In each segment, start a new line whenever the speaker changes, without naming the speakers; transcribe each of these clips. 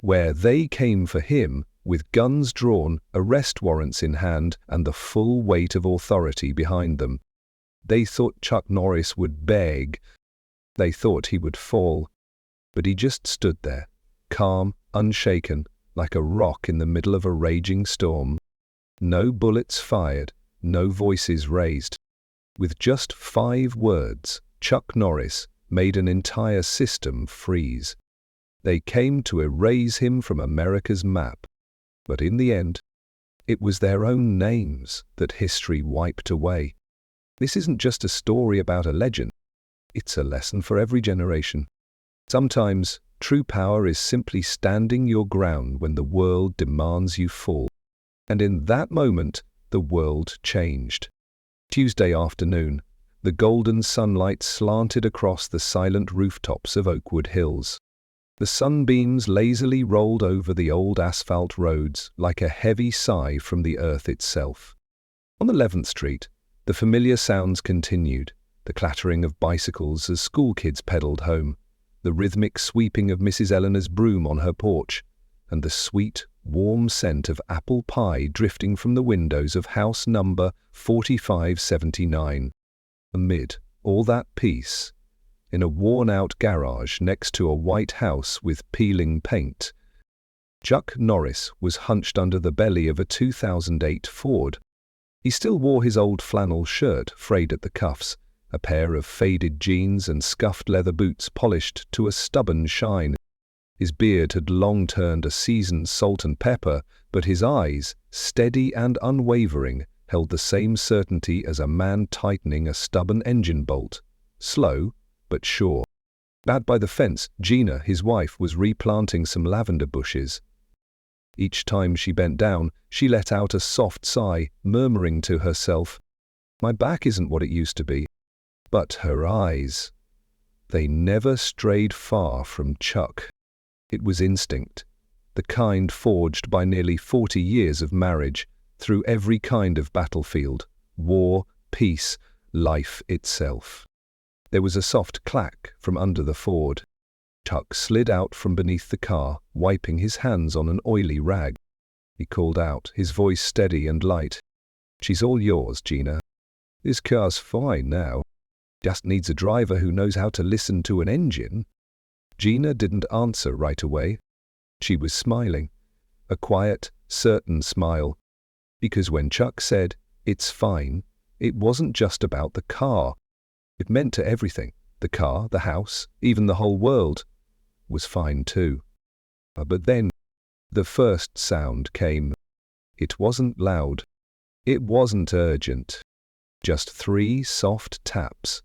where they came for him with guns drawn, arrest warrants in hand, and the full weight of authority behind them. They thought Chuck Norris would beg. They thought he would fall. But he just stood there, calm, unshaken, like a rock in the middle of a raging storm. No bullets fired, no voices raised. With just 5 words, Chuck Norris made an entire system freeze. They came to erase him from America's map. But in the end, it was their own names that history wiped away. This isn't just a story about a legend. It's a lesson for every generation. Sometimes, true power is simply standing your ground when the world demands you fall. And in that moment, the world changed. Tuesday afternoon, the golden sunlight slanted across the silent rooftops of Oakwood Hills. The sunbeams lazily rolled over the old asphalt roads like a heavy sigh from the earth itself. On 11th Street, the familiar sounds continued, the clattering of bicycles as schoolkids pedaled home, the rhythmic sweeping of Mrs. Eleanor's broom on her porch, and the sweet, warm scent of apple pie drifting from the windows of house number 4579. Amid all that peace, in a worn-out garage next to a white house with peeling paint, Chuck Norris was hunched under the belly of a 2008 Ford. He still wore his old flannel shirt, frayed at the cuffs, a pair of faded jeans and scuffed leather boots polished to a stubborn shine. His beard had long turned a seasoned salt and pepper, but his eyes, steady and unwavering, held the same certainty as a man tightening a stubborn engine bolt. Slow, but sure. Out by the fence, Gina, his wife, was replanting some lavender bushes. Each time she bent down, she let out a soft sigh, murmuring to herself, "My back isn't what it used to be." But her eyes, they never strayed far from Chuck. It was instinct, the kind forged by nearly 40 years of marriage, through every kind of battlefield, war, peace, life itself. There was a soft clack from under the Ford. Chuck slid out from beneath the car, wiping his hands on an oily rag. He called out, his voice steady and light. "She's all yours, Gina. This car's fine now. Just needs a driver who knows how to listen to an engine." Gina didn't answer right away. She was smiling, a quiet, certain smile. Because when Chuck said, "It's fine," it wasn't just about the car. It meant to everything. The car, the house, even the whole world was fine too. But then, the first sound came. It wasn't loud. It wasn't urgent. Just 3 soft taps,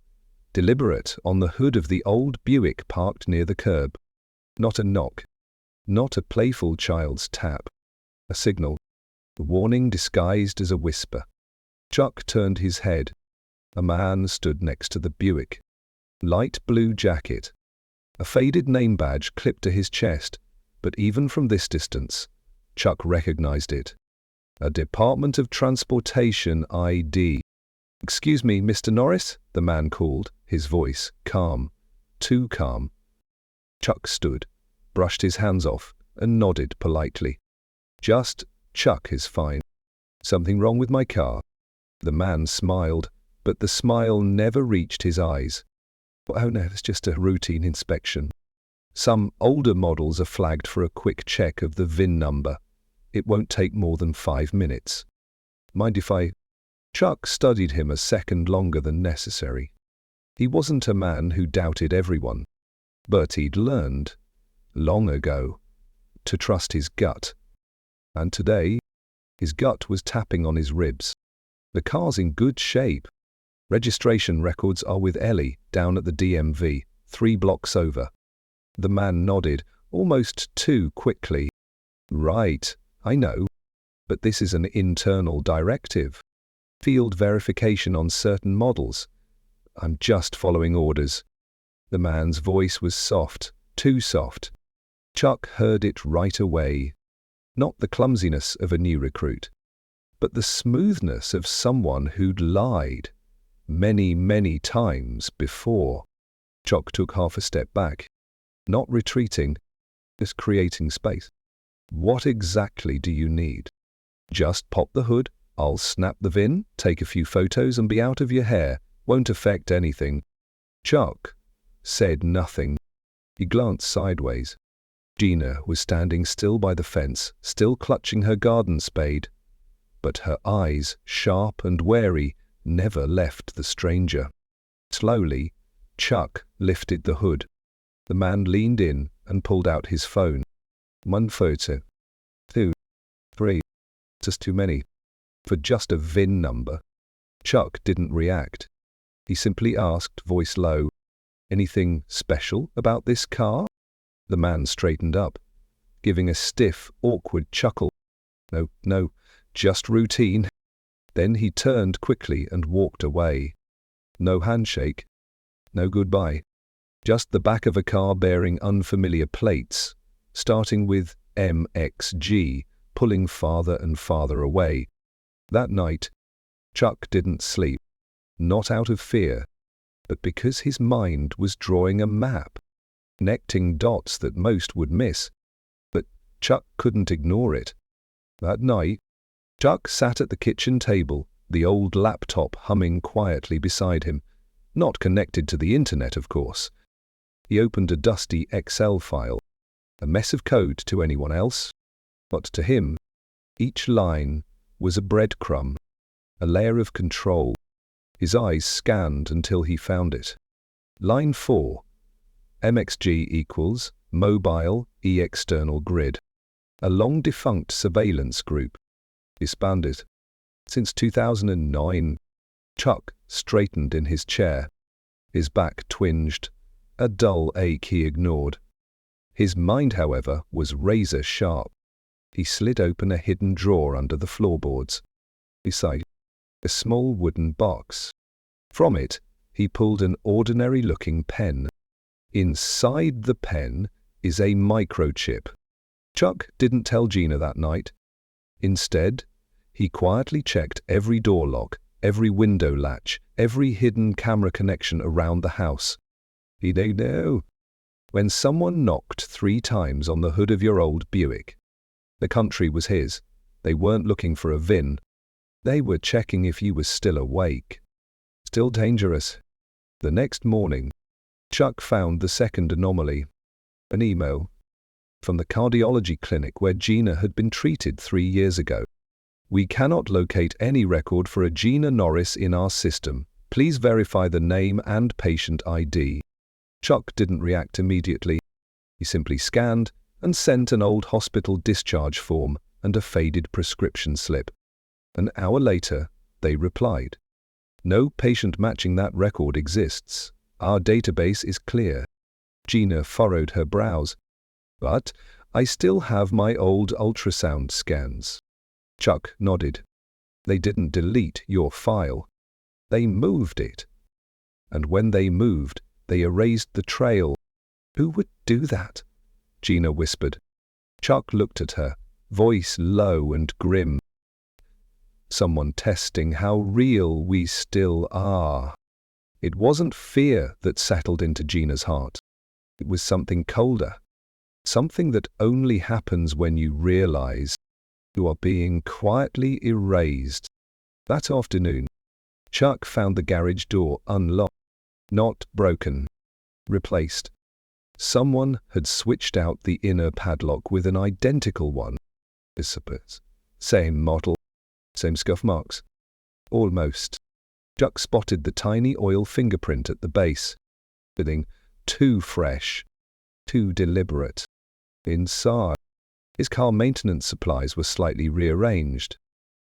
deliberate on the hood of the old Buick parked near the curb. Not a knock. Not a playful child's tap. A signal. A warning disguised as a whisper. Chuck turned his head. A man stood next to the Buick. Light blue jacket. A faded name badge clipped to his chest, but even from this distance, Chuck recognized it. A Department of Transportation ID. "Excuse me, Mr. Norris?" the man called, his voice calm, too calm. Chuck stood, brushed his hands off, and nodded politely. "Just, Chuck is fine. Something wrong with my car?" The man smiled, but the smile never reached his eyes. "Oh no, it's just a routine inspection. Some older models are flagged for a quick check of the VIN number. It won't take more than 5 minutes. Mind if I—" Chuck studied him a second longer than necessary. He wasn't a man who doubted everyone, but he'd learned, long ago, to trust his gut. And today, his gut was tapping on his ribs. The car's in good shape. Registration records are with Ellie down at the DMV, 3 blocks over. The man nodded, almost too quickly. "Right, I know. But this is an internal directive. Field verification on certain models. I'm just following orders." The man's voice was soft, too soft. Chuck heard it right away. Not the clumsiness of a new recruit, but the smoothness of someone who'd lied many, many times before. Chuck took half a step back, not retreating, Just creating space. What exactly do you need? Just pop the hood, I'll snap the VIN, take a few photos and be out of your hair. Won't affect anything. Chuck said nothing. He glanced sideways. Gina was standing still by the fence, still clutching her garden spade. But her eyes, sharp and wary, never left the stranger. Slowly, Chuck lifted the hood. The man leaned in and pulled out his phone. 1 photo. 2. 3. Just too many. For just a VIN number. Chuck didn't react. He simply asked, voice low, "Anything special about this car?" The man straightened up, giving a stiff, awkward chuckle. No, just routine." Then he turned quickly and walked away. No handshake, no goodbye. Just the back of a car bearing unfamiliar plates, starting with MXG, pulling farther and farther away. That night, Chuck didn't sleep, not out of fear, but because his mind was drawing a map, connecting dots that most would miss. But Chuck couldn't ignore it. That night, Chuck sat at the kitchen table, the old laptop humming quietly beside him, not connected to the internet, of course. He opened a dusty Excel file, a mess of code to anyone else, but to him, each line was a breadcrumb, a layer of control. His eyes scanned until he found it. Line 4, MXG equals Mobile E-External Grid, a long-defunct surveillance group, disbanded. Since 2009, Chuck straightened in his chair. His back twinged, a dull ache he ignored. His mind, however, was razor sharp. He slid open a hidden drawer under the floorboards. Beside, a small wooden box. From it, he pulled an ordinary-looking pen. Inside the pen is a microchip. Chuck didn't tell Gina that night. Instead, he quietly checked every door lock, every window latch, every hidden camera connection around the house. He'd know when someone knocked 3 times on the hood of your old Buick. The country was his. They weren't looking for a VIN. They were checking if you were still awake. Still dangerous. The next morning, Chuck found the second anomaly. An email from the cardiology clinic where Gina had been treated 3 years ago. "We cannot locate any record for a Gina Norris in our system. Please verify the name and patient ID." Chuck didn't react immediately. He simply scanned and sent an old hospital discharge form and a faded prescription slip. An hour later, they replied, "No patient matching that record exists. Our database is clear." Gina furrowed her brows. "But I still have my old ultrasound scans." Chuck nodded. "They didn't delete your file. They moved it. And when they moved, they erased the trail." "Who would do that?" Gina whispered. Chuck looked at her, voice low and grim. "Someone testing how real we still are." It wasn't fear that settled into Gina's heart. It was something colder. Something that only happens when you realize you are being quietly erased. That afternoon, Chuck found the garage door unlocked, not broken, replaced. Someone had switched out the inner padlock with an identical one. Same model, same scuff marks. Almost. Chuck spotted the tiny oil fingerprint at the base. Feeling too fresh, too deliberate. Inside, his car maintenance supplies were slightly rearranged.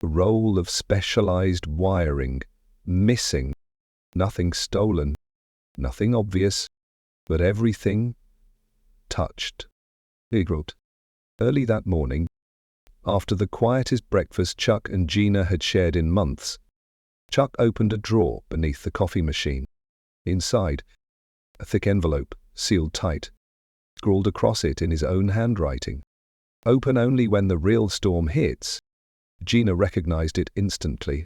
A roll of specialized wiring, missing. Nothing stolen, nothing obvious, but everything touched. Early that morning, after the quietest breakfast Chuck and Gina had shared in months, Chuck opened a drawer beneath the coffee machine. Inside, a thick envelope, sealed tight, scrawled across it in his own handwriting. "Open only when the real storm hits." Gina recognized it instantly.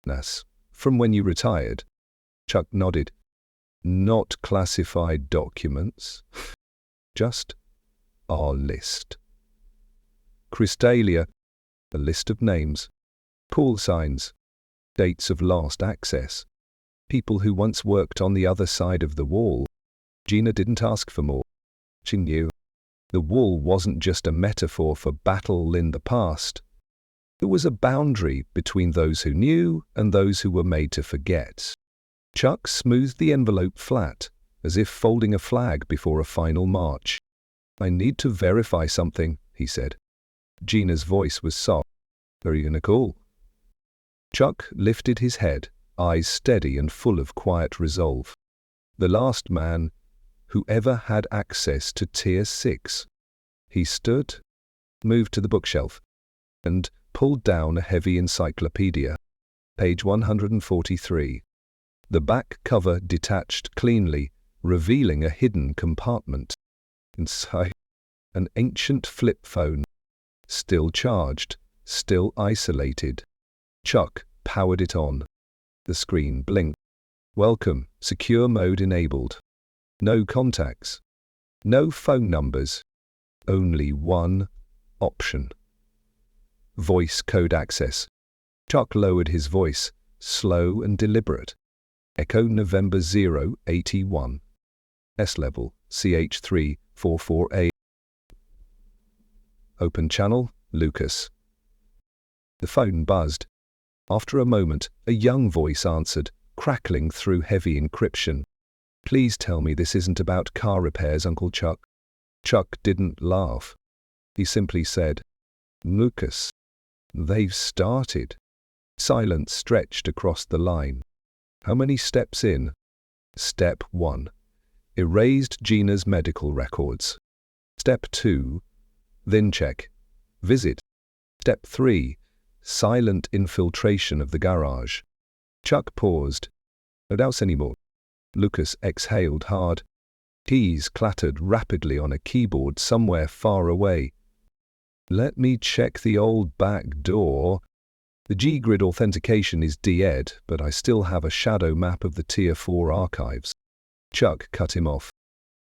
"That's from when you retired." Chuck nodded. "Not classified documents. Just our list. Crystalia, a list of names, call signs, dates of last access, people who once worked on the other side of the wall. Gina didn't ask for more. She knew the wall wasn't just a metaphor for battle in the past. There was a boundary between those who knew and those who were made to forget. Chuck smoothed the envelope flat, as if folding a flag before a final march. "I need to verify something," he said. Gina's voice was soft. "Are you gonna call?" Chuck lifted his head, eyes steady and full of quiet resolve. The last man who ever had access to Tier 6. He stood, moved to the bookshelf, and pulled down a heavy encyclopedia. Page 143. The back cover detached cleanly, revealing a hidden compartment. Inside, an ancient flip phone. Still charged, still isolated. Chuck powered it on. The screen blinked. "Welcome, secure mode enabled. No contacts. No phone numbers. Only one option. Voice code access." Chuck lowered his voice, slow and deliberate. Echo November 081. S-level, CH344A. Open channel, Lucas. The phone buzzed. After a moment, a young voice answered, crackling through heavy encryption. "Please tell me this isn't about car repairs, Uncle Chuck." Chuck didn't laugh. He simply said, "Lucas, they've started." Silence stretched across the line. "How many steps in?" Step 1. Erased Gina's medical records. Step 2. Then check. Visit. Step 3. Silent infiltration of the garage. Chuck paused. "No doubts anymore." Lucas exhaled hard. Keys clattered rapidly on a keyboard somewhere far away. "Let me check the old back door. The G-Grid authentication is dead, but I still have a shadow map of the Tier 4 archives." Chuck cut him off.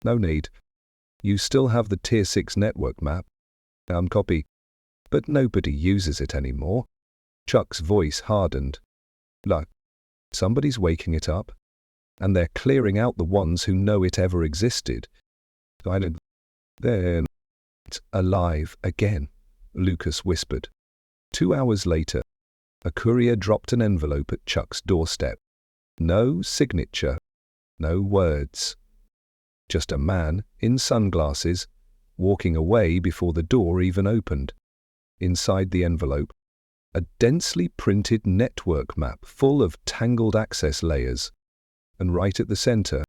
"No need. You still have the Tier 6 network map. Copy. But nobody uses it anymore." Chuck's voice hardened. "Look, somebody's waking it up, and they're clearing out the ones who know it ever existed. Then it's alive again," Lucas whispered. 2 hours later, a courier dropped an envelope at Chuck's doorstep. No signature, no words. Just a man, in sunglasses, walking away before the door even opened. Inside the envelope, a densely printed network map full of tangled access layers. And right at the center,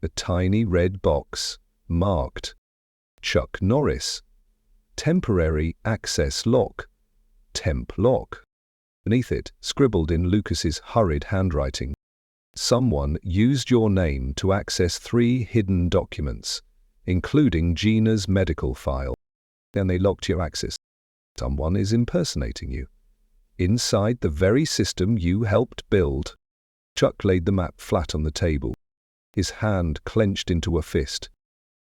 a tiny red box, marked Chuck Norris. Temporary access lock. Temp lock. Beneath it, scribbled in Lucas's hurried handwriting, "Someone used your name to access 3 hidden documents, including Gina's medical file. Then they locked your access. Someone is impersonating you. Inside the very system you helped build." Chuck laid the map flat on the table, his hand clenched into a fist.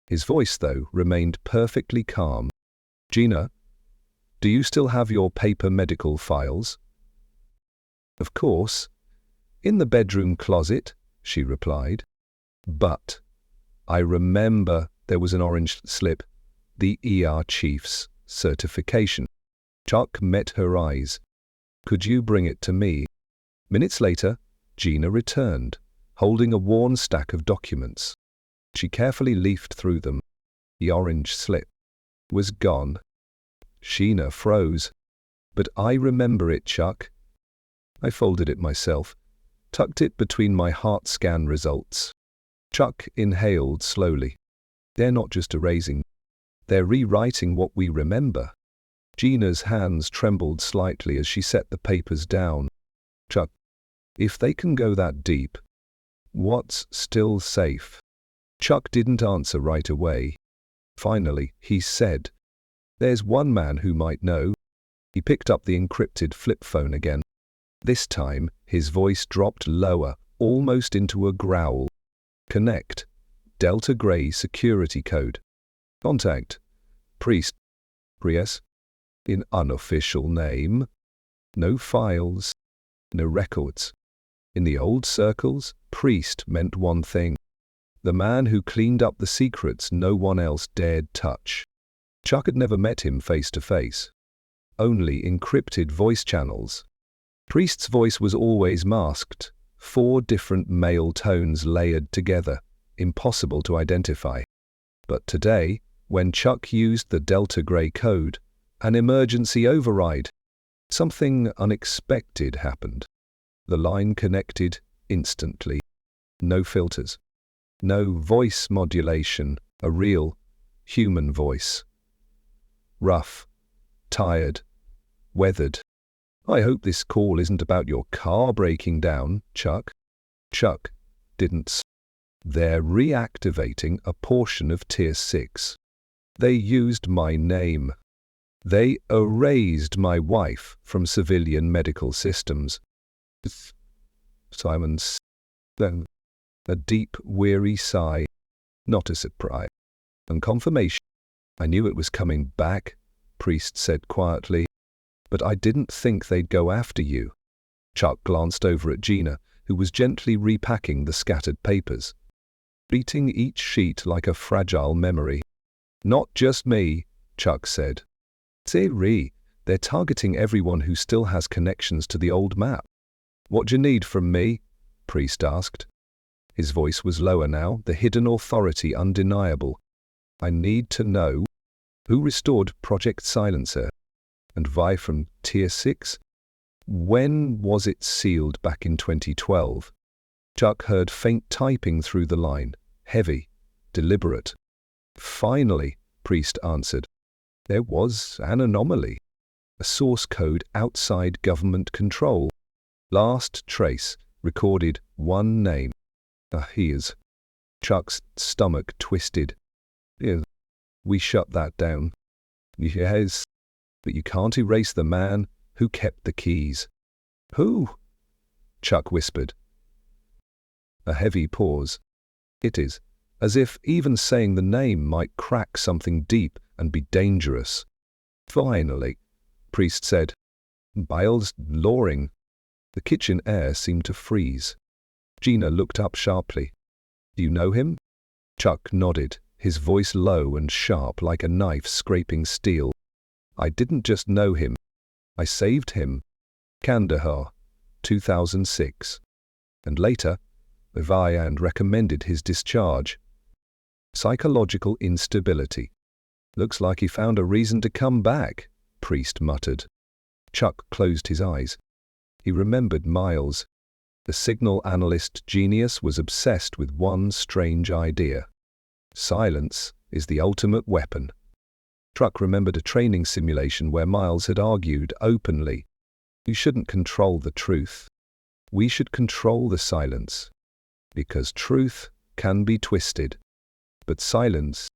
His voice, though, remained perfectly calm. "Gina, do you still have your paper medical files?" "Of course. In the bedroom closet," she replied. "But I remember there was an orange slip, the ER chief's certification." Chuck met her eyes. "Could you bring it to me?" Minutes later, Gina returned, holding a worn stack of documents. She carefully leafed through them. The orange slip was gone. Gina froze. "But I remember it, Chuck." I folded it myself, tucked it between my heart scan results. Chuck inhaled slowly. "They're not just erasing. They're rewriting what we remember." Gina's hands trembled slightly as she set the papers down. "Chuck, if they can go that deep, what's still safe?" Chuck didn't answer right away. Finally, he said, "There's one man who might know." He picked up the encrypted flip phone again. This time, his voice dropped lower, almost into a growl. "Connect. Delta Gray security code. Contact. Priest. Prius. In unofficial name. No files. No records. In the old circles, priest meant one thing. The man who cleaned up the secrets no one else dared touch. Chuck had never met him face to face. Only encrypted voice channels. Priest's voice was always masked, 4 different male tones layered together, impossible to identify. But today, when Chuck used the Delta Gray code, an emergency override, something unexpected happened. The line connected instantly. No filters. No voice modulation, a real, human voice. Rough, tired, weathered. I hope this call isn't about your car breaking down, Chuck. Chuck didn't. They're reactivating a portion of Tier 6. They used my name. They erased my wife from civilian medical systems. Simon's. Then a deep, weary sigh. Not a surprise. And confirmation. I knew it was coming back, Priest said quietly. But I didn't think they'd go after you. Chuck glanced over at Gina, who was gently repacking the scattered papers, treating each sheet like a fragile memory. Not just me, Chuck said. They're targeting everyone who still has connections to the old map. What do you need from me? Priest asked. His voice was lower now, the hidden authority undeniable. I need to know who restored Project Silencer and why from Tier 6? When was it sealed back in 2012? Chuck heard faint typing through the line, heavy, deliberate. Finally, Priest answered. There was an anomaly. A source code outside government control. Last trace recorded one name. Here's. Chuck's stomach twisted. Yeah, we shut that down. Yes, but you can't erase the man who kept the keys. Who? Chuck whispered. A heavy pause. It is as if even saying the name might crack something deep and be dangerous. Finally, Priest said. Biles Loring. The kitchen air seemed to freeze. Gina looked up sharply. Do you know him? Chuck nodded, his voice low and sharp like a knife scraping steel. I didn't just know him. I saved him. Kandahar, 2006. And later, Viand recommended his discharge. Psychological instability. Looks like he found a reason to come back, Priest muttered. Chuck closed his eyes. He remembered Miles. The signal analyst genius was obsessed with one strange idea. Silence is the ultimate weapon. Chuck remembered a training simulation where Miles had argued openly. You shouldn't control the truth. We should control the silence. Because truth can be twisted. But silence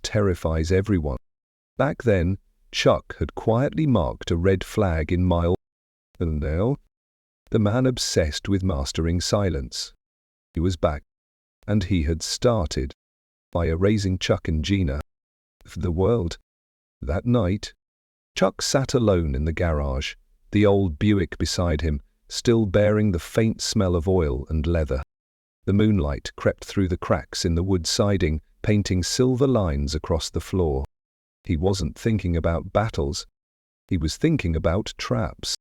terrifies everyone. Back then, Chuck had quietly marked a red flag in Miles. And now, the man obsessed with mastering silence. He was back, and he had started by erasing Chuck and Gina from the world. That night, Chuck sat alone in the garage, the old Buick beside him, still bearing the faint smell of oil and leather. The moonlight crept through the cracks in the wood siding, painting silver lines across the floor. He wasn't thinking about battles. He was thinking about traps.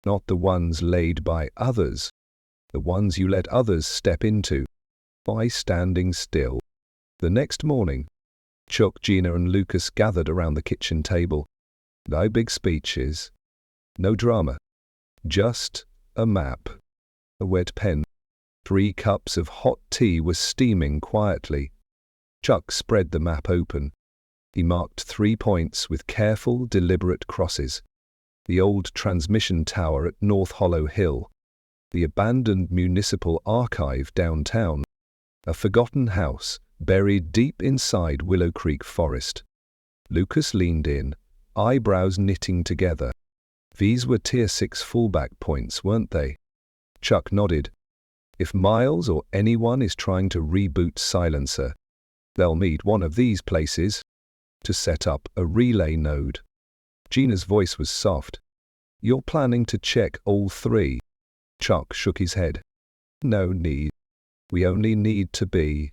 Not the ones laid by others. The ones you let others step into by standing still. The next morning, Chuck, Gina and Lucas gathered around the kitchen table. No big speeches. No drama. Just a map. A wet pen. 3 cups of hot tea were steaming quietly. Chuck spread the map open. He marked 3 points with careful, deliberate crosses. The old transmission tower at North Hollow Hill. The abandoned municipal archive downtown. A forgotten house buried deep inside Willow Creek Forest. Lucas leaned in, eyebrows knitting together. These were Tier 6 fallback points, weren't they? Chuck nodded. If Miles or anyone is trying to reboot Silencer, they'll meet one of these places. to set up a relay node. Gina's voice was soft. You're planning to check all three? Chuck shook his head. No need. We only need to be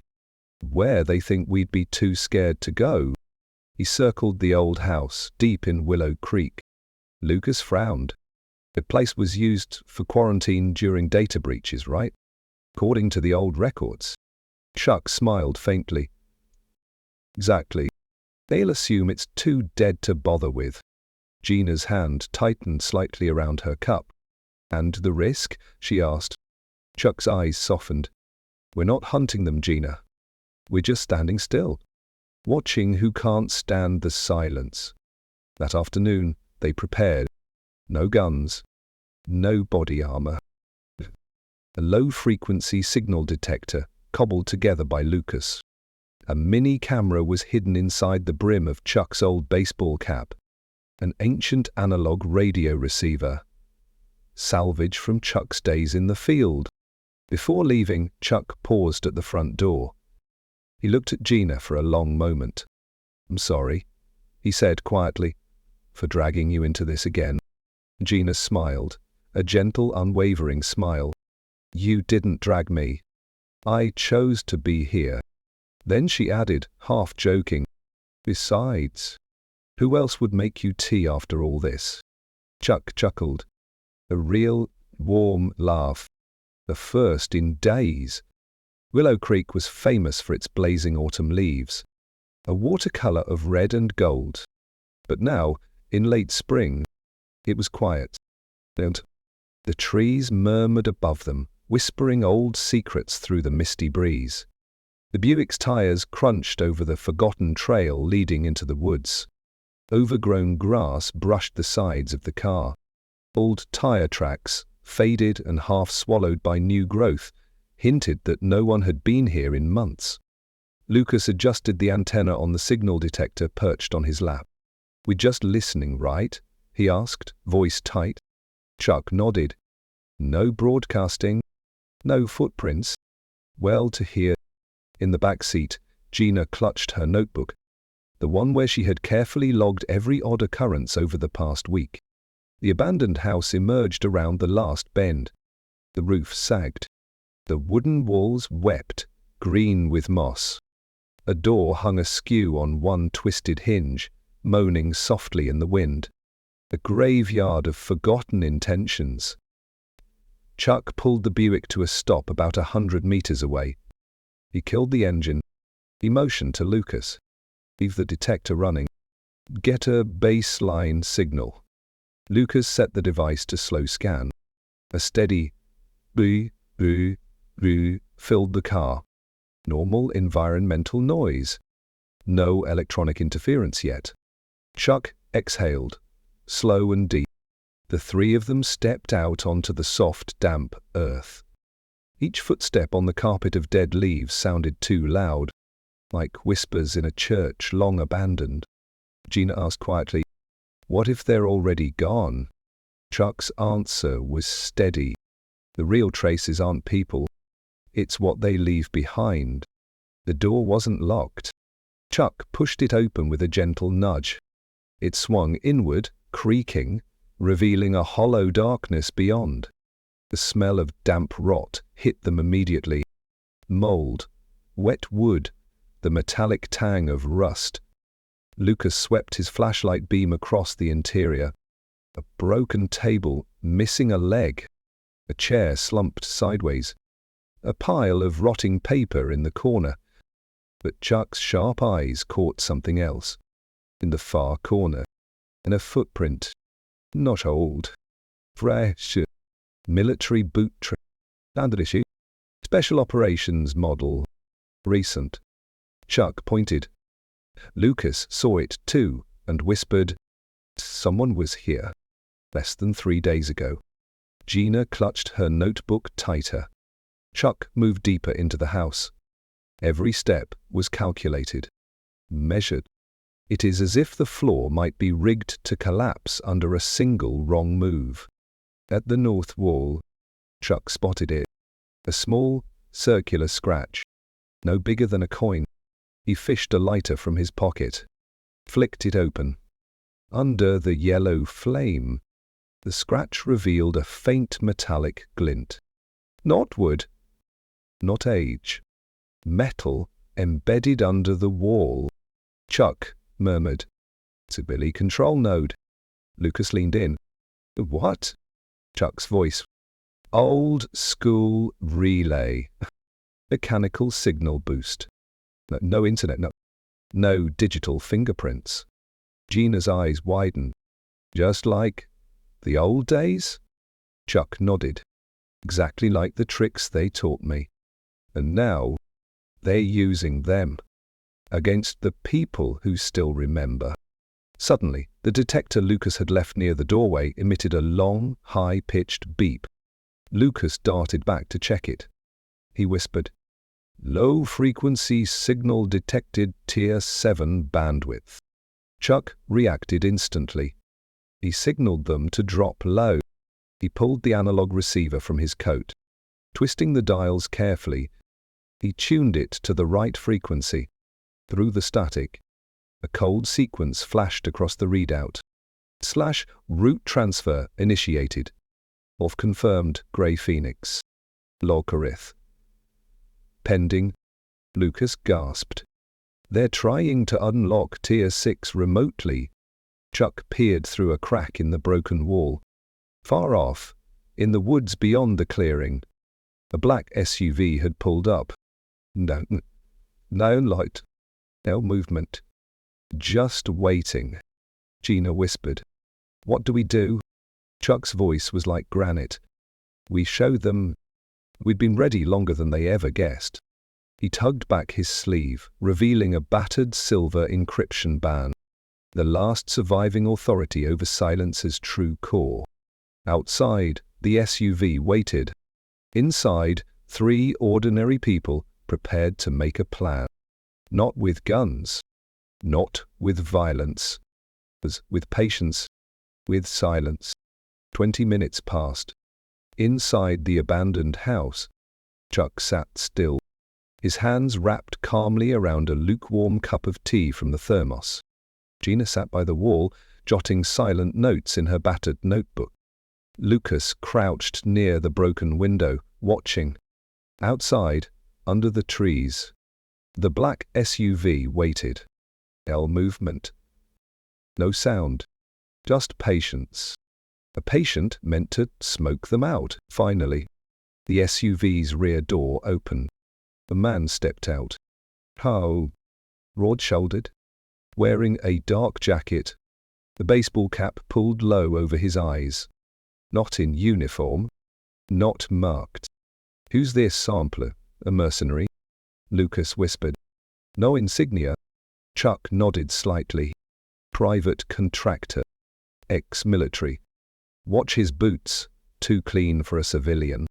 where they think we'd be too scared to go. He circled the old house deep in Willow Creek. Lucas frowned. The place was used for quarantine during data breaches, right? According to the old records. Chuck smiled faintly. Exactly. They'll assume it's too dead to bother with. Gina's hand tightened slightly around her cup. And the risk? She asked. Chuck's eyes softened. We're not hunting them, Gina. We're just standing still, watching who can't stand the silence. That afternoon, they prepared. No guns, no body armor. A low-frequency signal detector cobbled together by Lucas. A mini camera was hidden inside the brim of Chuck's old baseball cap. An ancient analog radio receiver, salvage from Chuck's days in the field. Before leaving, Chuck paused at the front door. He looked at Gina for a long moment. I'm sorry, he said quietly, for dragging you into this again. Gina smiled, a gentle, unwavering smile. You didn't drag me. I chose to be here. Then she added, half joking, besides, who else would make you tea after all this? Chuck chuckled. A real, warm laugh. The first in days. Willow Creek was famous for its blazing autumn leaves, a watercolor of red and gold. But now, in late spring, it was quiet. And the trees murmured above them, whispering old secrets through the misty breeze. The Buick's tires crunched over the forgotten trail leading into the woods. Overgrown grass brushed the sides of the car. Old tire tracks, faded and half swallowed by new growth, hinted that no one had been here in months. Lucas adjusted the antenna on the signal detector perched on his lap. We're just listening, right? He asked, voice tight. Chuck nodded. No broadcasting, no footprints. Well to hear. In the back seat, Gina clutched her notebook, the one where she had carefully logged every odd occurrence over the past week. The abandoned house emerged around the last bend. The roof sagged. The wooden walls wept, green with moss. A door hung askew on one twisted hinge, moaning softly in the wind. A graveyard of forgotten intentions. Chuck pulled the Buick to a stop about 100 meters away. He killed the engine. He motioned to Lucas. Leave the detector running. Get a baseline signal. Lucas set the device to slow scan. A steady boo, boo, boo filled the car. Normal environmental noise. No electronic interference yet. Chuck exhaled, slow and deep. The three of them stepped out onto the soft, damp earth. Each footstep on the carpet of dead leaves sounded too loud, like whispers in a church long abandoned. Gina asked quietly, what if they're already gone? Chuck's answer was steady. The real traces aren't people. It's what they leave behind. The door wasn't locked. Chuck pushed it open with a gentle nudge. It swung inward, creaking, revealing a hollow darkness beyond. The smell of damp rot hit them immediately. Mold, wet wood, the metallic tang of rust. Lucas swept his flashlight beam across the interior. A broken table, missing a leg. A chair slumped sideways. A pile of rotting paper in the corner. But Chuck's sharp eyes caught something else. In the far corner, and a footprint. Not old. Fresh. Military boot trail. Standard issue. Special operations model. Recent. Chuck pointed. Lucas saw it too, and whispered, someone was here. Less than 3 days ago. Gina clutched her notebook tighter. Chuck moved deeper into the house. Every step was calculated, measured. It is as if the floor might be rigged to collapse under a single wrong move. At the north wall, Chuck spotted it. A small, circular scratch, no bigger than a coin. He fished a lighter from his pocket. flicked it open. Under the yellow flame, the scratch revealed a faint metallic glint. Not wood, not age. Metal embedded under the wall. Chuck murmured, "It's a Billy control node." Lucas leaned in. "What?" Chuck's voice. "Old school relay. Mechanical signal boost. No internet, no digital fingerprints." Gina's eyes widened. "Just like the old days?" Chuck nodded. "Exactly like the tricks they taught me. And now they're using them against the people who still remember." Suddenly, the detector Lucas had left near the doorway emitted a long, high-pitched beep. Lucas darted back to check it. He whispered, "Low-frequency signal detected Tier 7 bandwidth." Chuck reacted instantly. He signaled them to drop low. He pulled the analog receiver from his coat. Twisting the dials carefully, he tuned it to the right frequency. Through the static, a cold sequence flashed across the readout. /route transfer initiated. Of confirmed Grey Phoenix. Logarith. Pending. Lucas gasped. "They're trying to unlock Tier 6 remotely." Chuck peered through a crack in the broken wall. Far off, in the woods beyond the clearing, a black SUV had pulled up. No light, no movement. "Just waiting," Gina whispered. "What do we do?" Chuck's voice was like granite. "We show them we'd been ready longer than they ever guessed." He tugged back his sleeve, revealing a battered silver encryption band, the last surviving authority over Silence's true core. Outside, the SUV waited. Inside, 3 ordinary people prepared to make a plan. Not with guns, not with violence, but with patience, with silence. 20 minutes passed. Inside the abandoned house, Chuck sat still, his hands wrapped calmly around a lukewarm cup of tea from the thermos. Gina sat by the wall, jotting silent notes in her battered notebook. Lucas crouched near the broken window, watching. Outside, under the trees, the black SUV waited. No movement. No sound. Just patience. A patient meant to smoke them out. Finally, the SUV's rear door opened. A man stepped out. Tall, broad-shouldered, wearing a dark jacket, the baseball cap pulled low over his eyes. Not in uniform. Not marked. "Who's this sampler? A mercenary?" Lucas whispered. "No insignia." Chuck nodded slightly. "Private contractor. Ex-military. Watch his boots. Too clean for a civilian."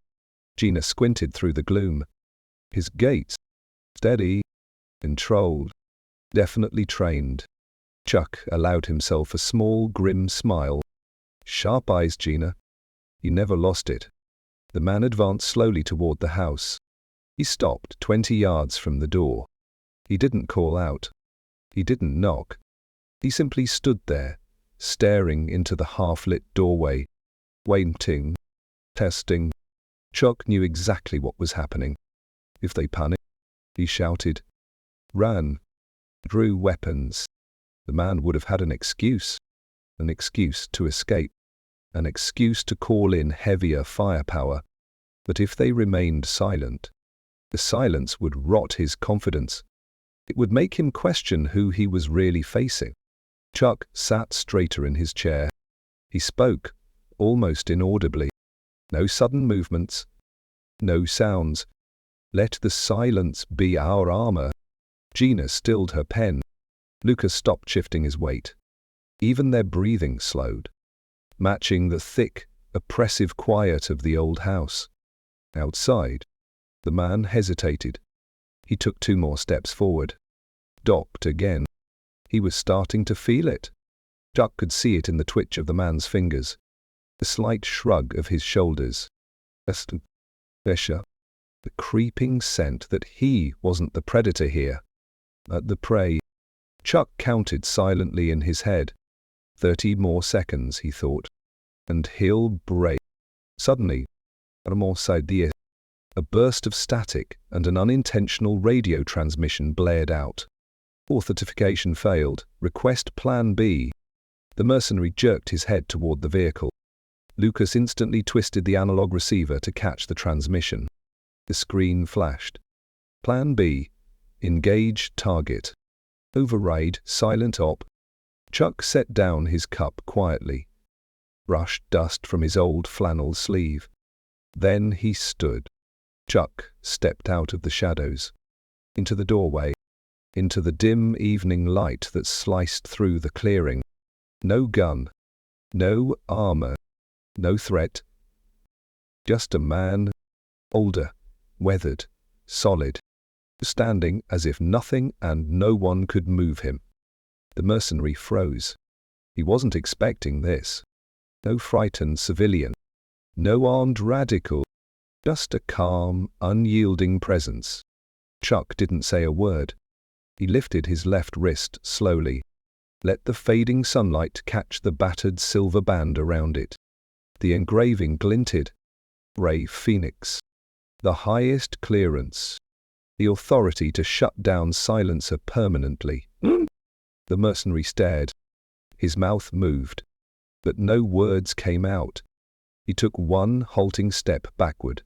Gina squinted through the gloom. His gait. Steady. Controlled. Definitely trained. Chuck allowed himself a small, grim smile. "Sharp eyes, Gina." He never lost it. The man advanced slowly toward the house. He stopped 20 yards from the door. He didn't call out. He didn't knock. He simply stood there, staring into the half-lit doorway, waiting, testing. Chuck knew exactly what was happening. If they panicked, he shouted, ran, drew weapons. The man would have had an excuse to escape, an excuse to call in heavier firepower. But if they remained silent, the silence would rot his confidence. It would make him question who he was really facing. Chuck sat straighter in his chair. He spoke, almost inaudibly. No sudden movements, no sounds. Let the silence be our armor. Gina stilled her pen. Lucas stopped shifting his weight. Even their breathing slowed, matching the thick, oppressive quiet of the old house. Outside, the man hesitated. He took 2 more steps forward. Docked again. He was starting to feel it. Chuck could see it in the twitch of the man's fingers, the slight shrug of his shoulders. Pressure. The creeping scent that he wasn't the predator here, but the prey. Chuck counted silently in his head. 30 more seconds, he thought. And he'll break. Suddenly, a burst of static and an unintentional radio transmission blared out. Authentication failed. Request Plan B. The mercenary jerked his head toward the vehicle. Lucas instantly twisted the analog receiver to catch the transmission. The screen flashed. Plan B. Engage target. Override silent op. Chuck set down his cup quietly, brushed dust from his old flannel sleeve. Then he stood. Chuck stepped out of the shadows, into the doorway, into the dim evening light that sliced through the clearing. No gun, no armor, no threat. Just a man, older, weathered, solid, standing as if nothing and no one could move him. The mercenary froze. He wasn't expecting this. No frightened civilian, no armed radical, just a calm, unyielding presence. Chuck didn't say a word. He lifted his left wrist slowly, let the fading sunlight catch the battered silver band around it. The engraving glinted. Ray Phoenix. The highest clearance. The authority to shut down silencer permanently. The mercenary stared. His mouth moved, but no words came out. He took one halting step backward.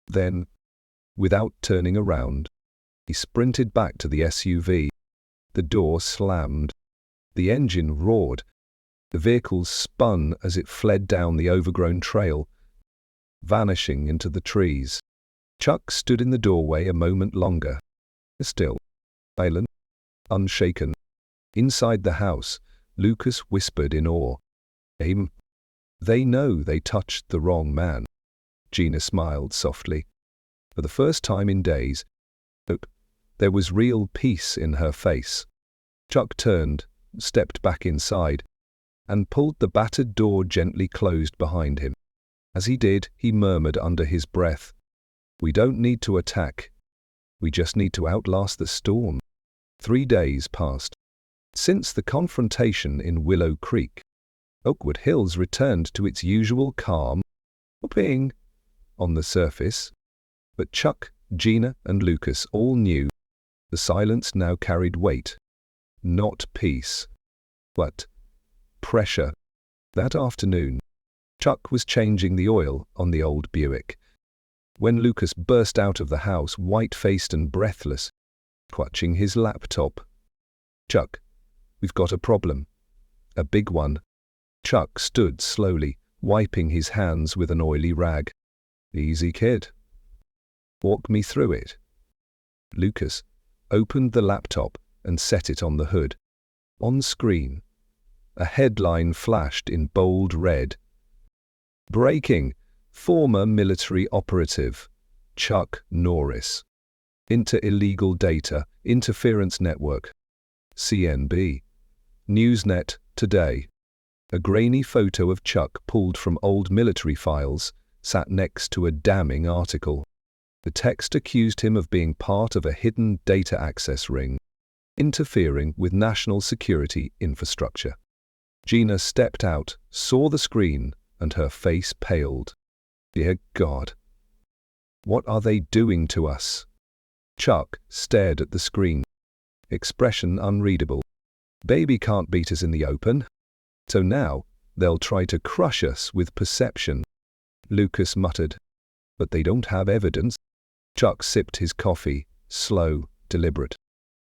Then, without turning around, he sprinted back to the SUV. The door slammed. The engine roared. The vehicle spun as it fled down the overgrown trail, vanishing into the trees. Chuck stood in the doorway a moment longer. Still, silent, unshaken. Inside the house, Lucas whispered in awe. Aim. They know they touched the wrong man. Gina smiled softly. For the first time in days, there was real peace in her face. Chuck turned, stepped back inside, and pulled the battered door gently closed behind him. As he did, he murmured under his breath, "We don't need to attack. We just need to outlast the storm." 3 days passed. Since the confrontation in Willow Creek, Oakwood Hills returned to its usual calm, being on the surface. But Chuck, Gina, and Lucas all knew the silence now carried weight. Not peace, but pressure. That afternoon, Chuck was changing the oil on the old Buick when Lucas burst out of the house, white-faced and breathless, clutching his laptop. "Chuck, we've got a problem. A big one." Chuck stood slowly, wiping his hands with an oily rag. "Easy, kid. Walk me through it." Lucas opened the laptop and set it on the hood. On screen, a headline flashed in bold red. "Breaking. Former military operative, Chuck Norris. Into illegal data interference network." CNB. Newsnet today. A grainy photo of Chuck pulled from old military files sat next to a damning article. The text accused him of being part of a hidden data access ring, interfering with national security infrastructure. Gina stepped out, saw the screen, and her face paled. "Dear God. What are they doing to us?" Chuck stared at the screen, expression unreadable. "Baby can't beat us in the open. So now, they'll try to crush us with perception." Lucas muttered. "But they don't have evidence." Chuck sipped his coffee, slow, deliberate.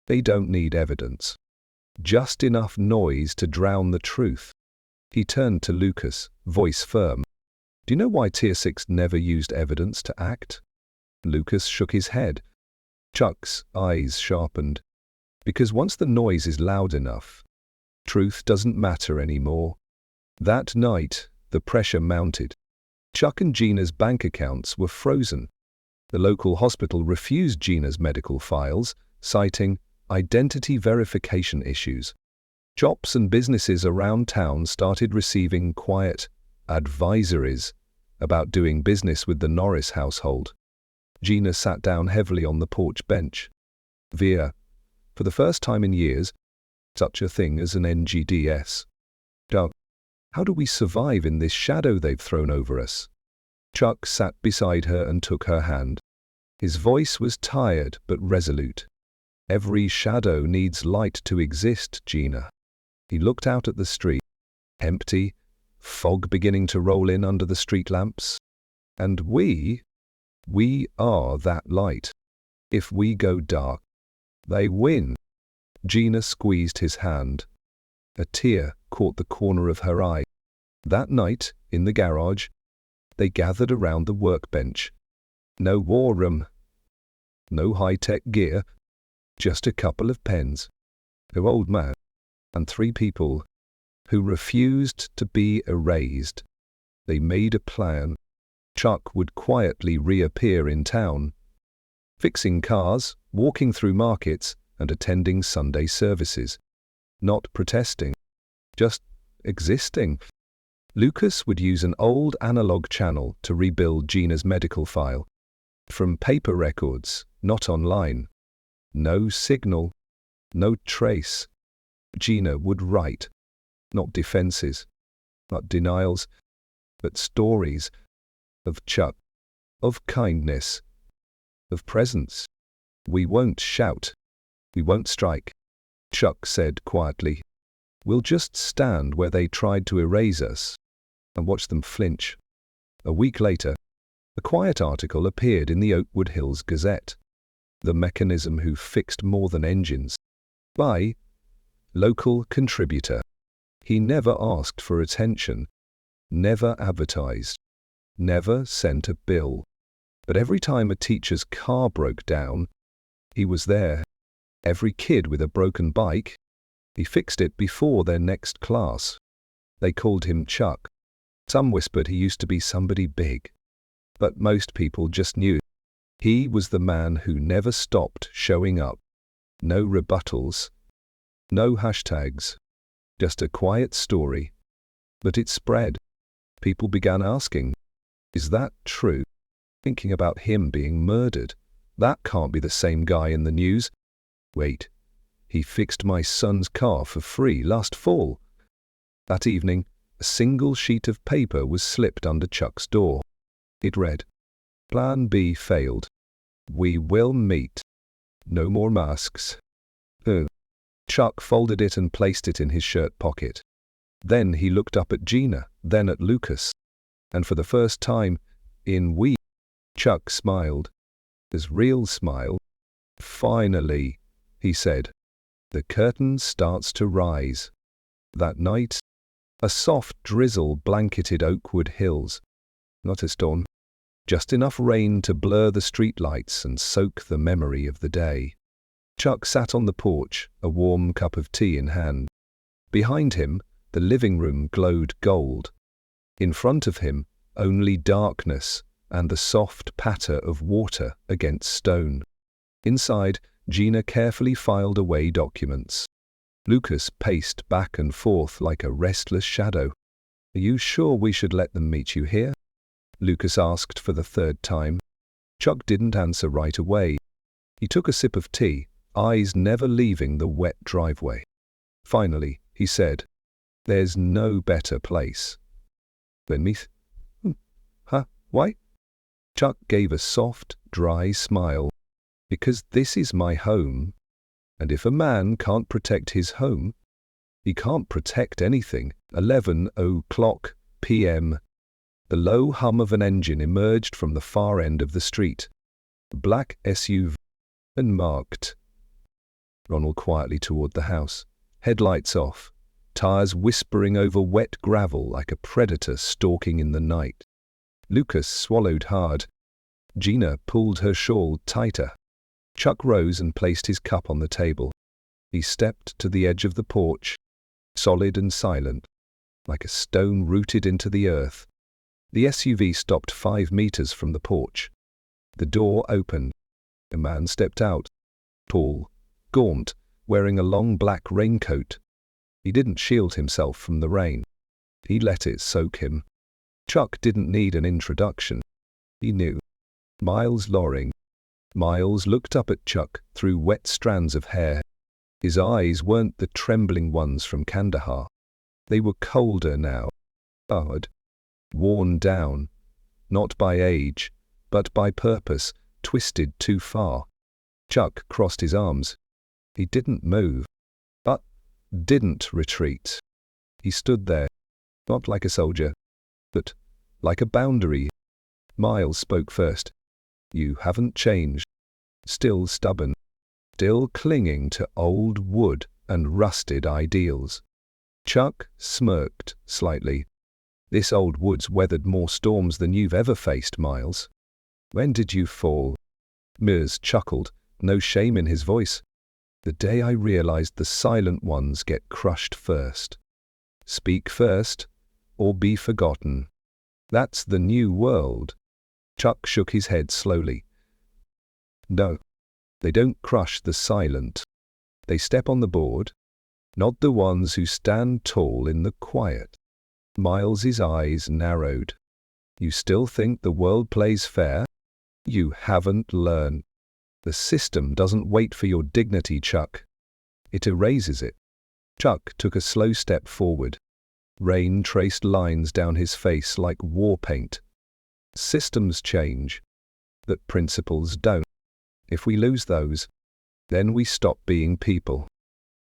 "They don't need evidence. Just enough noise to drown the truth." He turned to Lucas, voice firm. "Do you know why Tier 6 never used evidence to act?" Lucas shook his head. Chuck's eyes sharpened. "Because once the noise is loud enough, truth doesn't matter anymore." That night, the pressure mounted. Chuck and Gina's bank accounts were frozen. The local hospital refused Gina's medical files, citing identity verification issues. Shops and businesses around town started receiving quiet advisories about doing business with the Norris household. Gina sat down heavily on the porch bench. "Via, For the first time in years, such a thing as an NGDS. Doug, how do we survive in this shadow they've thrown over us? Chuck sat beside her and took her hand. His voice was tired but resolute. Every shadow needs light to exist, Gina. He looked out at the street, empty, fog beginning to roll in under the street lamps. And we are that light. If we go dark, they win. Gina squeezed his hand. A tear caught the corner of her eye. That night, in the garage, they gathered around the workbench. No war room, no high-tech gear, just a couple of pens, an old man, and 3 people who refused to be erased. They made a plan. Chuck would quietly reappear in town, fixing cars, walking through markets, and attending Sunday services. Not protesting, just existing. Lucas would use an old analog channel to rebuild Gina's medical file. From paper records, not online. No signal, no trace. Gina would write, not defenses, not denials, but stories of Chuck, of kindness, of presence. We won't shout, we won't strike, Chuck said quietly. We'll just stand where they tried to erase us and watch them flinch. A week later, a quiet article appeared in the Oakwood Hills Gazette. The mechanism who fixed more than engines. By local contributor. He never asked for attention, never advertised, never sent a bill. But every time a teacher's car broke down, he was there. Every kid with a broken bike, he fixed it before their next class. They called him Chuck. Some whispered he used to be somebody big. But most people just knew. He was the man who never stopped showing up. No rebuttals, no hashtags, just a quiet story. But it spread. People began asking, is that true? Thinking about him being murdered. That can't be the same guy in the news. Wait, he fixed my son's car for free last fall. That evening, a single sheet of paper was slipped under Chuck's door. It read, Plan B failed. We will meet. No more masks. Chuck folded it and placed it in his shirt pocket. Then he looked up at Gina, then at Lucas. And for the first time, Chuck smiled. His real smile. Finally, he said. The curtain starts to rise. That night, a soft drizzle blanketed Oakwood Hills. Not a storm. Just enough rain to blur the streetlights and soak the memory of the day. Chuck sat on the porch, a warm cup of tea in hand. Behind him, the living room glowed gold. In front of him, only darkness and the soft patter of water against stone. Inside, Gina carefully filed away documents. Lucas paced back and forth like a restless shadow. Are you sure we should let them meet you here? Lucas asked for the 3rd time. Chuck didn't answer right away. He took a sip of tea, eyes never leaving the wet driveway. Finally, he said, There's no better place than me. Huh? Why? Chuck gave a soft, dry smile. Because this is my home, and if a man can't protect his home, he can't protect anything. 11:00 p.m. The low hum of an engine emerged from the far end of the street. A black SUV, unmarked. Ronald quietly toward the house, headlights off, tires whispering over wet gravel like a predator stalking in the night. Lucas swallowed hard. Gina pulled her shawl tighter. Chuck rose and placed his cup on the table. He stepped to the edge of the porch, solid and silent, like a stone rooted into the earth. The SUV stopped 5 meters from the porch. The door opened. A man stepped out, tall, gaunt, wearing a long black raincoat. He didn't shield himself from the rain. He let it soak him. Chuck didn't need an introduction. He knew. Miles Loring. Miles looked up at Chuck through wet strands of hair. His eyes weren't the trembling ones from Kandahar. They were colder now, hard, worn down, not by age, but by purpose, twisted too far. Chuck crossed his arms. He didn't move, but didn't retreat. He stood there, not like a soldier, but like a boundary. Miles spoke first. "You haven't changed. Still stubborn. Still clinging to old wood and rusted ideals." Chuck smirked slightly. "This old wood's weathered more storms than you've ever faced, Miles." "When did you fall?" Mears chuckled, no shame in his voice. "The day I realized the silent ones get crushed first. Speak first, or be forgotten. That's the new world." Chuck shook his head slowly. "No, they don't crush the silent. They step on the board, not the ones who stand tall in the quiet." Miles's eyes narrowed. "You still think the world plays fair? You haven't learned. The system doesn't wait for your dignity, Chuck. It erases it." Chuck took a slow step forward. Rain traced lines down his face like war paint. "Systems change, but principles don't. If we lose those, then we stop being people."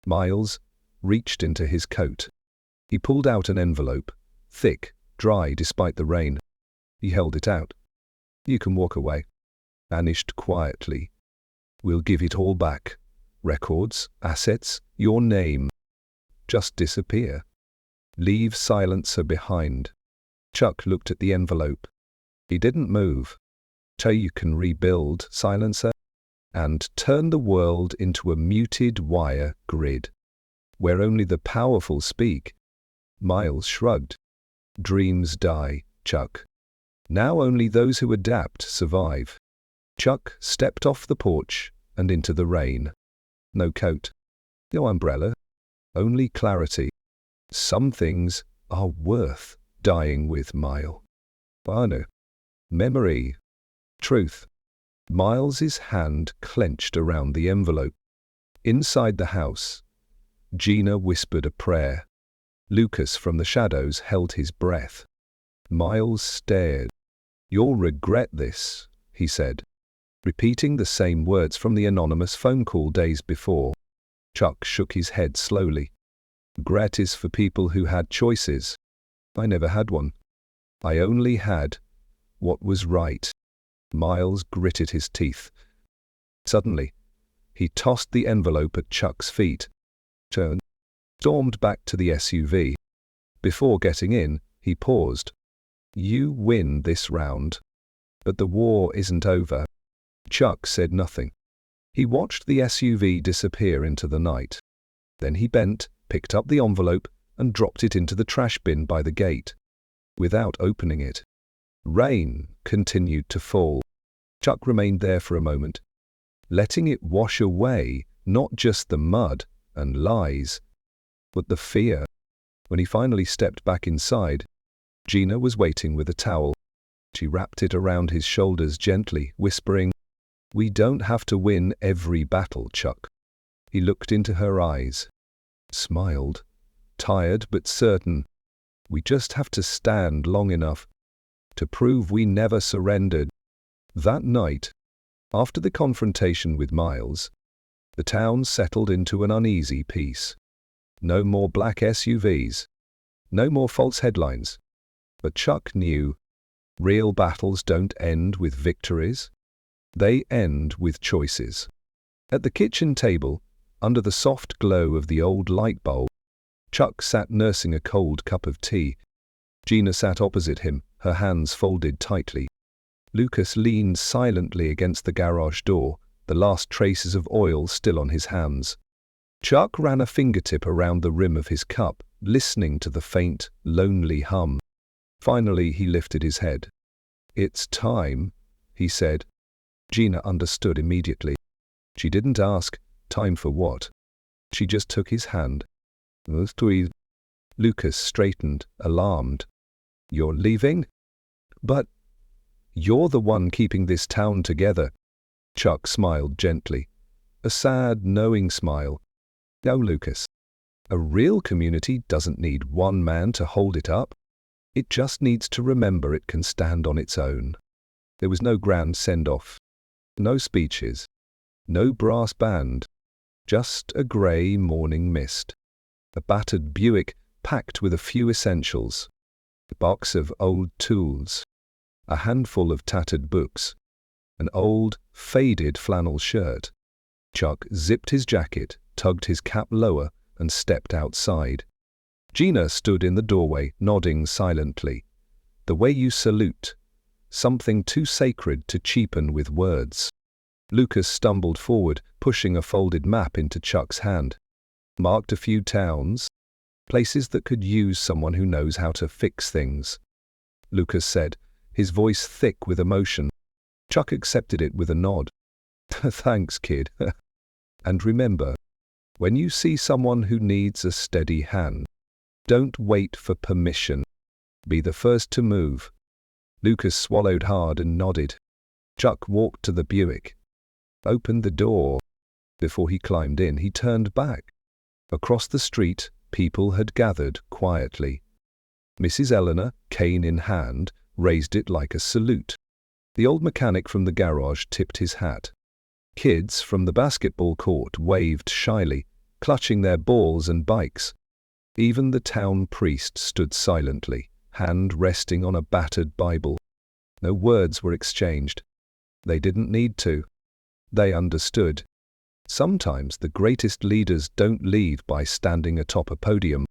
Miles reached into his coat. He pulled out an envelope, thick, dry despite the rain. He held it out. "You can walk away." Vanished quietly. "We'll give it all back. Records, assets, your name. Just disappear. Leave Silencer behind." Chuck looked at the envelope. He didn't move. "So you can rebuild, Silencer, and turn the world into a muted wire grid, where only the powerful speak." Miles shrugged. "Dreams die, Chuck. Now only those who adapt survive." Chuck stepped off the porch and into the rain. No coat, no umbrella, only clarity. Some things are worth dying with, Mile. Honor, memory, truth. Miles's hand clenched around the envelope. Inside the house, Gina whispered a prayer. Lucas from the shadows held his breath. Miles stared. "You'll regret this," he said, repeating the same words from the anonymous phone call days before. Chuck shook his head slowly. "Regret is for people who had choices. I never had one. I only had what was right." Miles gritted his teeth. Suddenly, he tossed the envelope at Chuck's feet, turned, stormed back to the SUV. Before getting in, he paused. "You win this round. But the war isn't over." Chuck said nothing. He watched the SUV disappear into the night. Then he bent, picked up the envelope, and dropped it into the trash bin by the gate, without opening it. Rain continued to fall. Chuck remained there for a moment, letting it wash away not just the mud and lies, but the fear. When he finally stepped back inside, Gina was waiting with a towel. She wrapped it around his shoulders gently, whispering, "We don't have to win every battle, Chuck." He looked into her eyes, smiled, tired but certain. "We just have to stand long enough to prove we never surrendered." That night, after the confrontation with Miles, the town settled into an uneasy peace. No more black SUVs, no more false headlines. But Chuck knew, real battles don't end with victories. They end with choices. At the kitchen table, under the soft glow of the old light bulb, Chuck sat nursing a cold cup of tea. Gina sat opposite him, her hands folded tightly. Lucas leaned silently against the garage door, the last traces of oil still on his hands. Chuck ran a fingertip around the rim of his cup, listening to the faint, lonely hum. Finally, he lifted his head. "It's time," he said. Gina understood immediately. She didn't ask, "Time for what?" She just took his hand. Lucas straightened, alarmed. "You're leaving?" "But you're the one keeping this town together." Chuck smiled gently, a sad, knowing smile. No, Lucas. A real community doesn't need one man to hold it up. It just needs to remember it can stand on its own. There was no grand send-off, no speeches, no brass band, just a grey morning mist. A battered Buick packed with a few essentials, a box of old tools, a handful of tattered books, an old, faded flannel shirt. Chuck zipped his jacket, tugged his cap lower, and stepped outside. Gina stood in the doorway, nodding silently. The way you salute. Something too sacred to cheapen with words. Lucas stumbled forward, pushing a folded map into Chuck's hand. Marked a few towns, places that could use someone who knows how to fix things. Lucas said, his voice thick with emotion. Chuck accepted it with a nod. Thanks, kid. And remember, when you see someone who needs a steady hand, don't wait for permission. Be the first to move. Lucas swallowed hard and nodded. Chuck walked to the Buick, opened the door. Before he climbed in, he turned back. Across the street, people had gathered quietly. Mrs. Eleanor, cane in hand, raised it like a salute. The old mechanic from the garage tipped his hat. Kids from the basketball court waved shyly, clutching their balls and bikes. Even the town priest stood silently, hand resting on a battered Bible. No words were exchanged. They didn't need to. They understood. Sometimes the greatest leaders don't leave by standing atop a podium.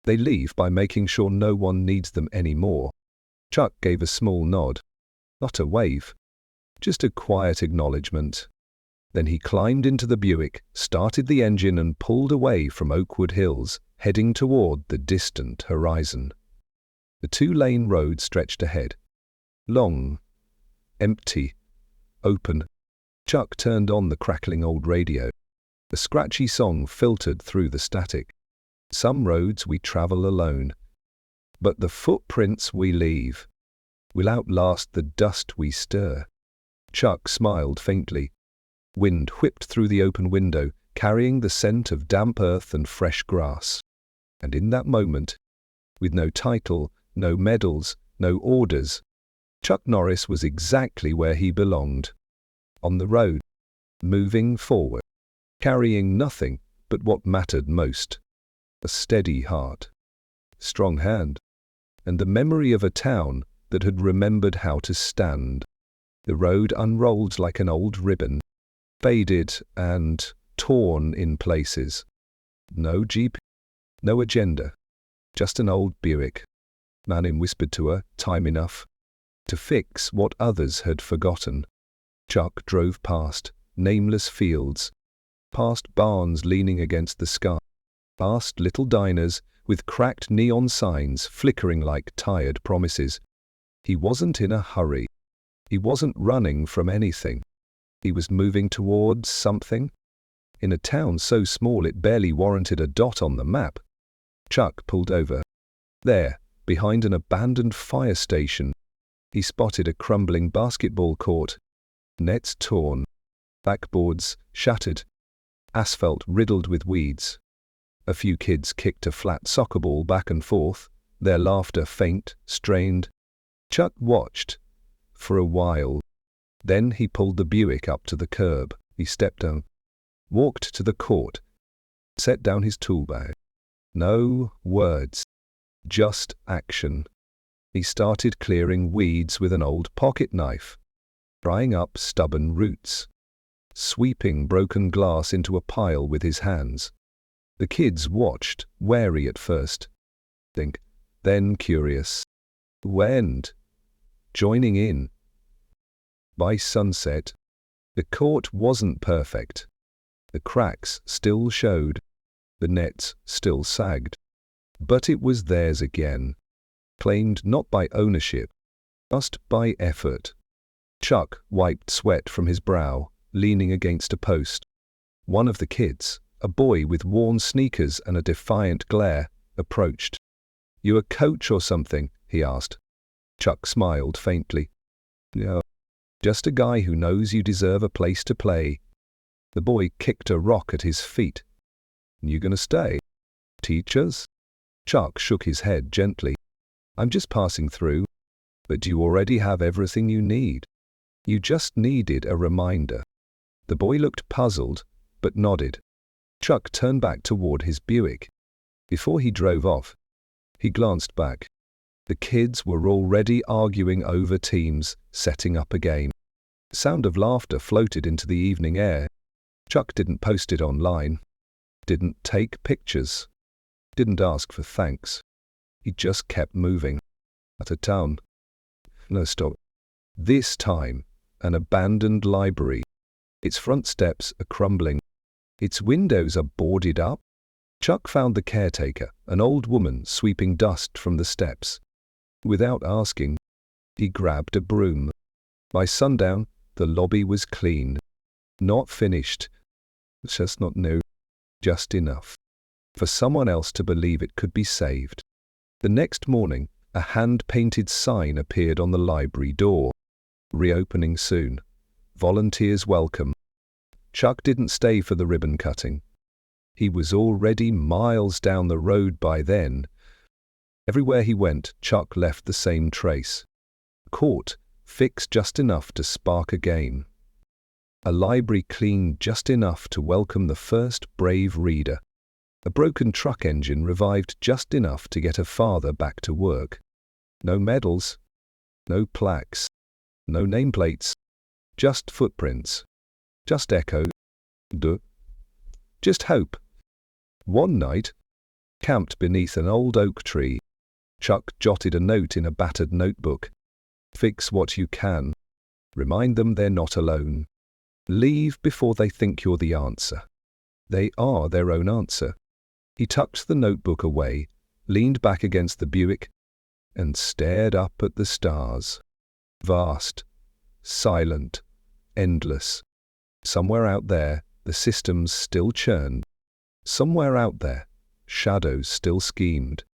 They leave by making sure no one needs them anymore. Chuck gave a small nod. Not a wave. Just a quiet acknowledgement. Then he climbed into the Buick, started the engine and pulled away from Oakwood Hills, heading toward the distant horizon. The two-lane road stretched ahead. Long, empty, open. Chuck turned on the crackling old radio. A scratchy song filtered through the static. Some roads we travel alone, but the footprints we leave will outlast the dust we stir. Chuck smiled faintly. Wind whipped through the open window, carrying the scent of damp earth and fresh grass. And in that moment, with no title, no medals, no orders, Chuck Norris was exactly where he belonged. On the road, moving forward, carrying nothing but what mattered most. A steady heart, strong hand, and the memory of a town that had remembered how to stand. The road unrolled like an old ribbon, faded and torn in places. No Jeep, no agenda, just an old Buick. Manin whispered to her, time enough to fix what others had forgotten. Chuck drove past nameless fields, past barns leaning against the sky, past little diners with cracked neon signs flickering like tired promises. He wasn't in a hurry. He wasn't running from anything. He was moving towards something. In a town so small it barely warranted a dot on the map. Chuck pulled over. There, behind an abandoned fire station, he spotted a crumbling basketball court. Nets torn, backboards shattered, asphalt riddled with weeds. A few kids kicked a flat soccer ball back and forth, their laughter faint, strained. Chuck watched for a while. Then he pulled the Buick up to the curb. He stepped down, walked to the court, set down his tool bag. No words, just action. He started clearing weeds with an old pocket knife, prying up stubborn roots, sweeping broken glass into a pile with his hands. The kids watched, wary at first, then curious, and joining in. By sunset, the court wasn't perfect. The cracks still showed, the nets still sagged. But it was theirs again, claimed not by ownership, just by effort. Chuck wiped sweat from his brow, leaning against a post. One of the kids, a boy with worn sneakers and a defiant glare, approached. "You a coach or something?" he asked. Chuck smiled faintly. "No, just a guy who knows you deserve a place to play." The boy kicked a rock at his feet. You gonna stay? Teachers? Chuck shook his head gently. I'm just passing through, but you already have everything you need. You just needed a reminder. The boy looked puzzled, but nodded. Chuck turned back toward his Buick. Before he drove off, he glanced back. The kids were already arguing over teams, setting up a game. The sound of laughter floated into the evening air. Chuck didn't post it online, didn't take pictures, didn't ask for thanks. He just kept moving. At a town. No stop. This time, an abandoned library. Its front steps are crumbling. Its windows are boarded up. Chuck found the caretaker, an old woman sweeping dust from the steps. Without asking, he grabbed a broom. By sundown, the lobby was clean. Not finished. Just not new. Just enough for someone else to believe it could be saved. The next morning, a hand-painted sign appeared on the library door. Reopening soon. Volunteers welcome. Chuck didn't stay for the ribbon cutting. He was already miles down the road by then. Everywhere he went, Chuck left the same trace. Court, fixed just enough to spark a game. A library cleaned just enough to welcome the first brave reader. A broken truck engine revived just enough to get a father back to work. No medals, no plaques, no nameplates, just footprints, just echo, just hope. One night, camped beneath an old oak tree, Chuck jotted a note in a battered notebook. Fix what you can. Remind them they're not alone. Leave before they think you're the answer. They are their own answer. He tucked the notebook away, leaned back against the Buick, and stared up at the stars. Vast, silent, endless. Somewhere out there, the systems still churned. Somewhere out there, shadows still schemed.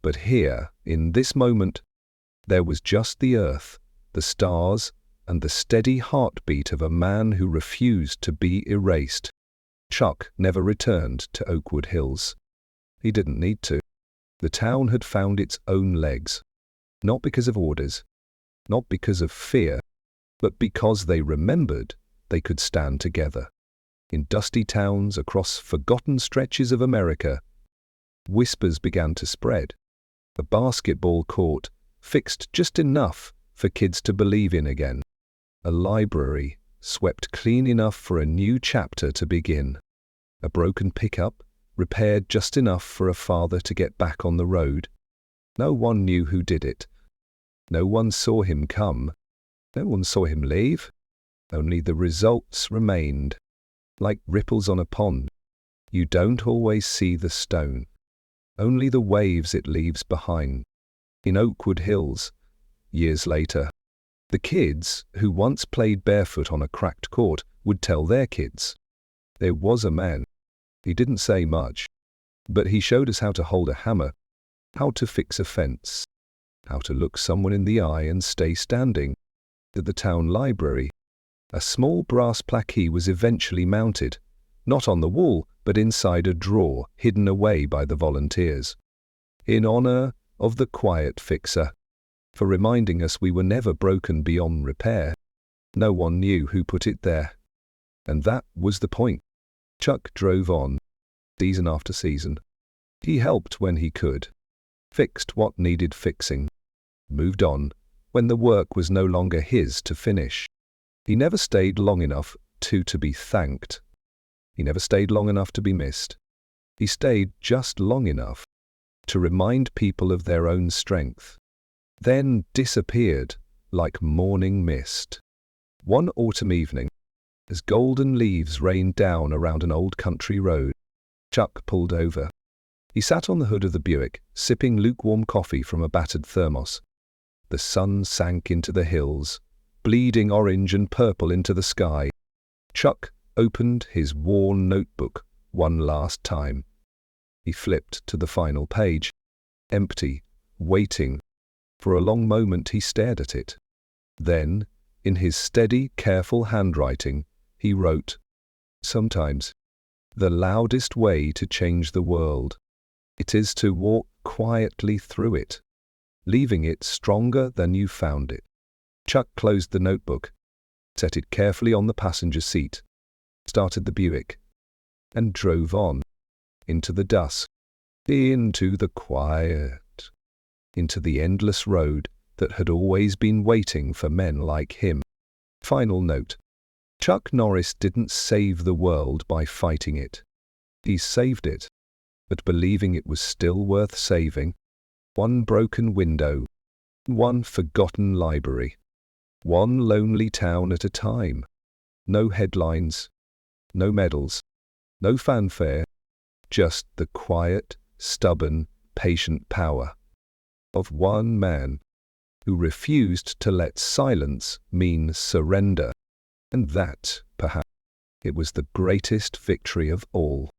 But here, in this moment, there was just the earth, the stars, and the steady heartbeat of a man who refused to be erased. Chuck never returned to Oakwood Hills. He didn't need to. The town had found its own legs. Not because of orders, not because of fear, but because they remembered they could stand together. In dusty towns across forgotten stretches of America, whispers began to spread. A basketball court, fixed just enough for kids to believe in again. A library, swept clean enough for a new chapter to begin. A broken pickup, repaired just enough for a father to get back on the road. No one knew who did it. No one saw him come. No one saw him leave. Only the results remained. Like ripples on a pond, you don't always see the stone. Only the waves it leaves behind. In Oakwood Hills, years later, the kids who once played barefoot on a cracked court would tell their kids. There was a man. He didn't say much, but he showed us how to hold a hammer, how to fix a fence, how to look someone in the eye and stay standing. At the town library, a small brass plaque was eventually mounted, not on the wall, but inside a drawer hidden away by the volunteers. In honor of the quiet fixer, for reminding us we were never broken beyond repair. No one knew who put it there. And that was the point. Chuck drove on, season after season. He helped when he could, fixed what needed fixing, moved on when the work was no longer his to finish. He never stayed long enough to be thanked. He never stayed long enough to be missed. He stayed just long enough to remind people of their own strength, then disappeared like morning mist. One autumn evening, as golden leaves rained down around an old country road, Chuck pulled over. He sat on the hood of the Buick, sipping lukewarm coffee from a battered thermos. The sun sank into the hills, bleeding orange and purple into the sky. Chuck opened his worn notebook one last time. He flipped to the final page. Empty, waiting. For a long moment he stared at it. Then, in his steady, careful handwriting, he wrote, "Sometimes The loudest way to change the world. It is to walk quietly through it, leaving it stronger than you found it. Chuck closed the notebook, set it carefully on the passenger seat, started the Buick, and drove on, into the dusk, into the quiet, into the endless road that had always been waiting for men like him. Final note. Chuck Norris didn't save the world by fighting it. He saved it, but believing it was still worth saving. One broken window, one forgotten library, one lonely town at a time. No headlines, no medals, no fanfare, just the quiet, stubborn, patient power of one man who refused to let silence mean surrender. And that, perhaps, it was the greatest victory of all.